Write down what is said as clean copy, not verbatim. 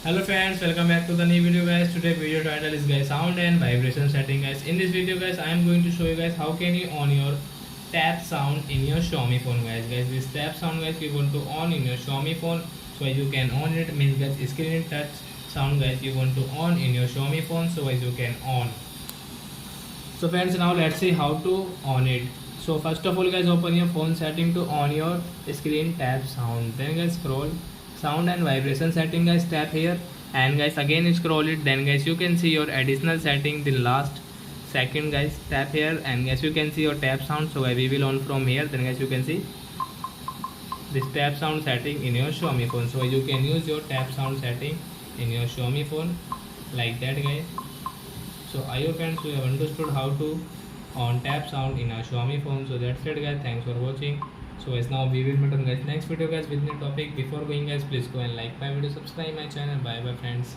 Hello friends, welcome back to the new video guys. Today video title is guys sound and vibration setting guys. In this video guys, I am going to show you guys how can you on your tap sound in your Xiaomi phone guys. This tap sound guys you want to on in your Xiaomi phone, so as you can on it means guys screen touch sound guys you want to on in your Xiaomi phone, so as you can on. So friends, now let's see how to on it. So first of all guys, open your phone setting to on your screen tap sound. Then guys scroll sound and vibration setting guys, tap here and guys again scroll it. Then guys you can see your additional setting, the last second guys, tap here and guys you can see your tap sound. So we will on from here. Then guys you can see this tap sound setting in your Xiaomi phone, so you can use your tap sound setting in your Xiaomi phone like that guys. So I hope friends you have understood how to on tap sound in our Xiaomi phone. So that's it guys, thanks for watching. So as now we will meet on guys next video guys with new topic. Before going guys, please go and like my video, subscribe my channel. Bye bye friends.